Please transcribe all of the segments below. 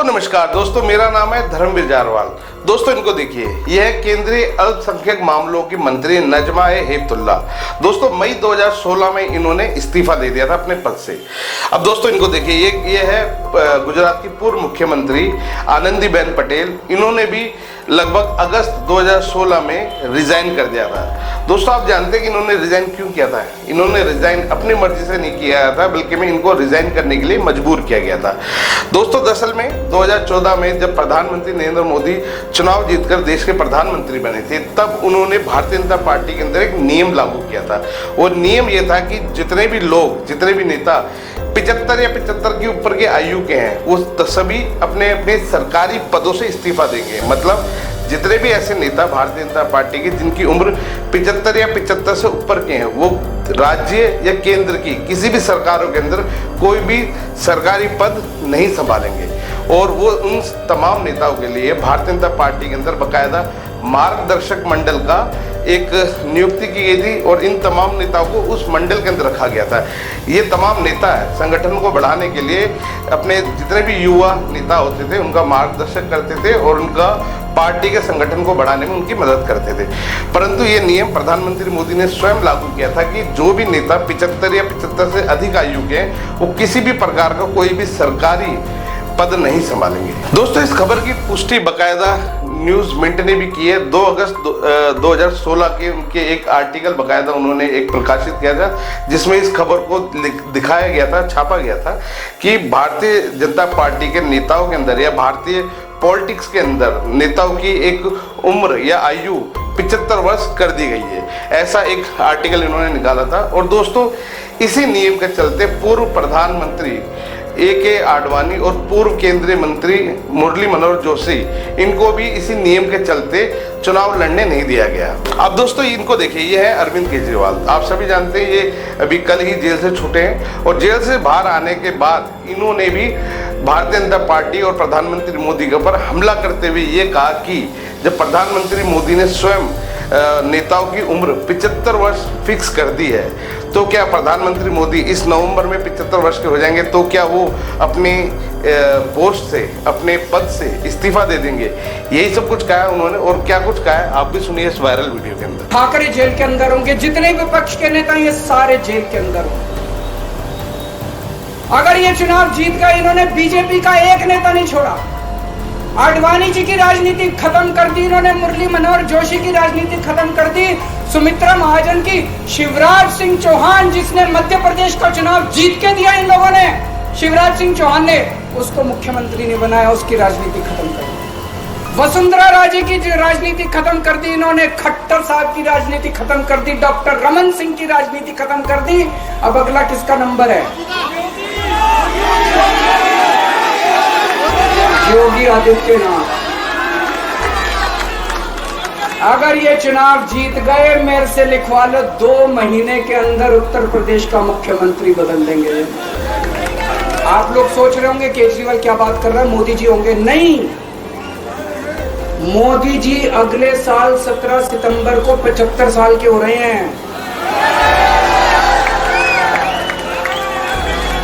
नमस्कार दोस्तों, मेरा नाम है धर्मवीर जारवाल। दोस्तों इनको देखिए, यह केंद्रीय अल्पसंख्यक मामलों की मंत्री नजमा हेपतुल्ला। दोस्तों मई 2016 में इन्होंने इस्तीफा दे दिया था अपने पद से। अब दोस्तों इनको देखिए, ये है गुजरात की पूर्व मुख्यमंत्री आनंदीबेन पटेल। इन्होंने भी लगभग अगस्त 2016 में रिजाइन कर दिया था। दोस्तों आप जानते हैं कि इन्होंने रिजाइन क्यों किया था? इन्होंने रिजाइन अपनी मर्जी से नहीं किया था, बल्कि में इनको रिजाइन करने के लिए मजबूर किया गया था। दोस्तों दरअसल में 2014 में जब प्रधानमंत्री नरेंद्र मोदी चुनाव जीतकर देश के प्रधानमंत्री बने थे, तब उन्होंने भारतीय जनता पार्टी के अंदर एक नियम लागू किया था। वो नियम ये था कि जितने भी लोग, जितने भी नेता 75 या 75 के ऊपर के आयु के हैं, वो सभी अपने अपने सरकारी पदों से इस्तीफा देंगे। मतलब जितने भी ऐसे नेता भारतीय जनता पार्टी के जिनकी उम्र 75 या 75 से ऊपर के हैं, वो राज्य या केंद्र की किसी भी सरकारों के अंदर कोई भी सरकारी पद नहीं संभालेंगे। और वो उन तमाम नेताओं के लिए भारतीय जनता पार्टी के अंदर बाकायदा मार्गदर्शक मंडल का एक नियुक्ति की गई थी और इन तमाम नेताओं को उस मंडल के अंदर रखा गया था। ये तमाम नेता संगठन को बढ़ाने के लिए अपने जितने भी युवा नेता होते थे उनका मार्गदर्शन करते थे और उनका पार्टी के संगठन को बढ़ाने में उनकी मदद करते थे। परंतु ये नियम प्रधानमंत्री मोदी ने स्वयं लागू किया था कि जो भी नेता 75 या 75 से अधिक आयु के हैं, वो किसी भी प्रकार का कोई भी सरकारी पद नहीं संभालेंगे। दोस्तों इस खबर की पुष्टि बाकायदा न्यूज मिंट ने भी की है। 2 अगस्त 2016 के उनके एक आर्टिकल बाकायदा उन्होंने एक प्रकाशित किया था, जिसमें इस खबर को दिखाया गया था, छापा गया था कि भारतीय जनता पार्टी के नेताओं के अंदर या भारतीय पॉलिटिक्स के अंदर नेताओं की एक उम्र या आयु 75 वर्ष कर दी गई है। ऐसा एक आर्टिकल इन्होंने निकाला था। और दोस्तों इसी नियम के चलते पूर्व प्रधानमंत्री A.K. आडवाणी और पूर्व केंद्रीय मंत्री मुरली मनोहर जोशी, इनको भी इसी नियम के चलते चुनाव लड़ने नहीं दिया गया। अब दोस्तों इनको देखिए, ये है अरविंद केजरीवाल। आप सभी जानते हैं ये अभी कल ही जेल से छूटे हैं और जेल से बाहर आने के बाद इन्होंने भी भारतीय जनता पार्टी और प्रधानमंत्री मोदी के ऊपर हमला करते हुए ये कहा कि जब प्रधानमंत्री मोदी ने स्वयं नेताओं की उम्र 75 वर्ष फिक्स कर दी है, तो क्या प्रधानमंत्री मोदी इस नवंबर में 75 वर्ष के हो जाएंगे, तो क्या वो अपने पोस्ट से, अपने पद से इस्तीफा दे देंगे? यही सब कुछ कहा है उन्होंने। और क्या कुछ कहा है आप भी सुनिए इस वायरल वीडियो के अंदर। ठाकरे जेल के अंदर होंगे, जितने विपक्ष के नेता ये सारे जेल के अंदर होंगे। अगर ये चुनाव जीत गए, इन्होंने बीजेपी का एक नेता नहीं छोड़ा। आडवाणी जी की राजनीति खत्म कर दी इन्होंने, मुरली मनोहर जोशी की राजनीति खत्म कर दी, सुमित्रा महाजन की, शिवराज सिंह चौहान जिसने मध्य प्रदेश का चुनाव जीत के दिया इन लोगों ने, शिवराज सिंह चौहान ने उसको मुख्यमंत्री ने बनाया, उसकी राजनीति खत्म कर दी। वसुंधरा राजे की राजनीति खत्म कर दी इन्होंने, खट्टर साहब की राजनीति खत्म कर दी, डॉक्टर रमन सिंह की राजनीति खत्म कर दी। अब अगला किसका नंबर है? योगी आदित्यनाथ। अगर ये चुनाव जीत गए, मेरे से लिखवा लो, 2 महीने के अंदर उत्तर प्रदेश का मुख्यमंत्री बदल देंगे। आप लोग सोच रहे होंगे केजरीवाल क्या बात कर रहा है, मोदी जी होंगे? नहीं, मोदी जी अगले साल 17 सितंबर को 75 साल के हो रहे हैं।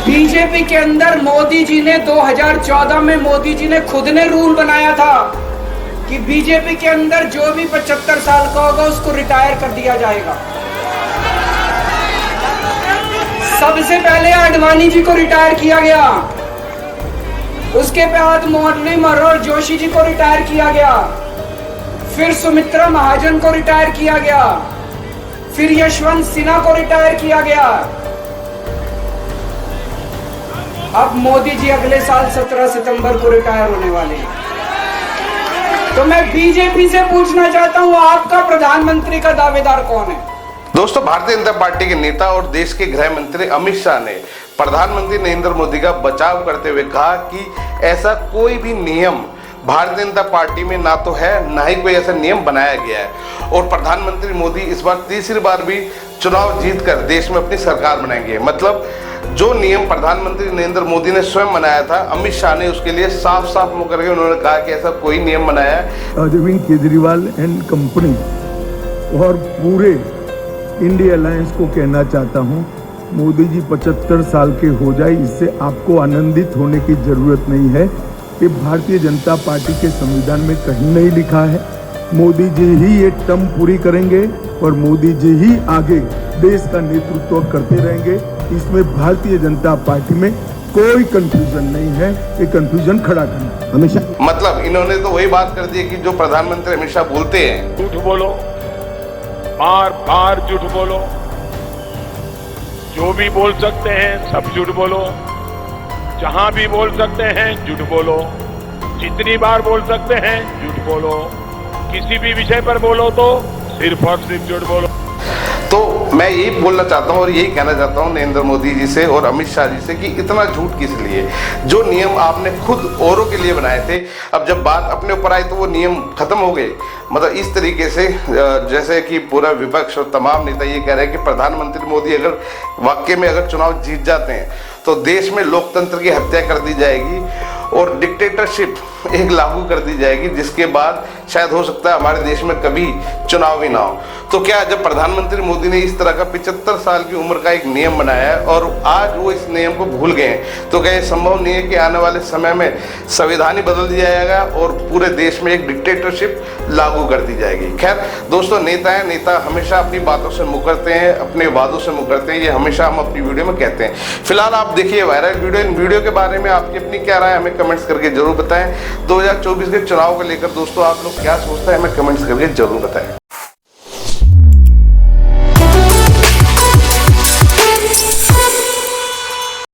बीजेपी के अंदर मोदी जी ने 2014 में मोदी जी ने खुद ने रूल बनाया था कि बीजेपी के अंदर जो भी 75 साल का होगा उसको रिटायर कर दिया जाएगा। सबसे पहले आडवाणी जी को रिटायर किया गया, उसके बाद मुरली मनोहर जोशी जी को रिटायर किया गया, फिर सुमित्रा महाजन को रिटायर किया गया, फिर यशवंत सिन्हा को रिटायर किया गया। अब मोदी जी अगले साल 17 सितंबर को रिटायर होने वाले हैं। तो मैं बीजेपी से पूछना चाहता हूं, आपका प्रधानमंत्री का दावेदार कौन है? दोस्तों भारतीय जनता पार्टी के नेता और देश के गृह मंत्री अमित शाह ने प्रधानमंत्री नरेंद्र मोदी का बचाव करते हुए कहा कि ऐसा कोई भी नियम भारतीय जनता पार्टी में ना तो है, ना ही कोई ऐसा नियम बनाया गया है। और प्रधानमंत्री मोदी इस बार तीसरी बार भी चुनाव जीतकर देश में अपनी सरकार बनाएंगे। मतलब जो नियम प्रधानमंत्री नरेंद्र मोदी ने स्वयं बनाया था, अमित शाह ने उसके लिए साफ साफ मुंह करके उन्होंने कहा कि ऐसा कोई नियम बनाया है। अरविंद केजरीवाल एंड कंपनी और पूरे इंडिया अलायंस को कहना चाहता हूं, मोदी जी 75 साल के हो जाए, इससे आपको आनंदित होने की जरूरत नहीं है। ये भारतीय जनता पार्टी के संविधान में कहीं नहीं लिखा है। मोदी जी ही ये टर्म पूरी करेंगे और मोदी जी ही आगे देश का नेतृत्व करते रहेंगे। इसमें भारतीय जनता पार्टी में कोई कंफ्यूजन नहीं है, ये कंफ्यूजन खड़ा करना हमेशा। मतलब इन्होंने तो वही बात कर दी है कि जो प्रधानमंत्री हमेशा बोलते हैं, झूठ बोलो, बार बार झूठ बोलो, जो भी बोल सकते हैं सब झूठ बोलो, जहां भी बोल सकते हैं झूठ बोलो, जितनी बार बोल सकते हैं झूठ बोलो, किसी भी विषय पर बोलो तो सिर्फ और सिर्फ झूठ बोलो। तो मैं यही बोलना चाहता हूँ और यही कहना चाहता हूँ नरेंद्र मोदी जी से और अमित शाह जी से कि इतना झूठ किस लिए? जो नियम आपने खुद औरों के लिए बनाए थे, अब जब बात अपने ऊपर आई तो वो नियम खत्म हो गए। मतलब इस तरीके से जैसे कि पूरा विपक्ष और तमाम नेता ये कह रहे हैं कि प्रधानमंत्री मोदी अगर वाकई में अगर चुनाव जीत जाते हैं तो देश में लोकतंत्र की हत्या कर दी जाएगी और डिक्टेटरशिप एक लागू कर दी जाएगी, जिसके बाद शायद हो सकता है हमारे देश में कभी चुनाव ही ना हो। तो क्या जब प्रधानमंत्री मोदी ने इस तरह का 75 साल की उम्र का एक नियम बनाया है और आज वो इस नियम को भूल गए हैं, तो क्या ये संभव नहीं है कि आने वाले समय में संविधान ही बदल दिया जाएगा और पूरे देश में एक डिक्टेटरशिप लागू कर दी जाएगी? खैर दोस्तों, नेता हमेशा अपनी बातों से मुकरते हैं, अपने वादों से मुकरते हैं, ये हमेशा हम अपनी वीडियो में कहते हैं। फिलहाल आप देखिए वायरल वीडियो। इन वीडियो के बारे में आपकी अपनी क्या राय हमें कमेंट्स करके जरूर बताएं। 2024 के चुनाव को लेकर दोस्तों आप लोग क्या सोचते हैं हमें कमेंट्स करके जरूर बताएं।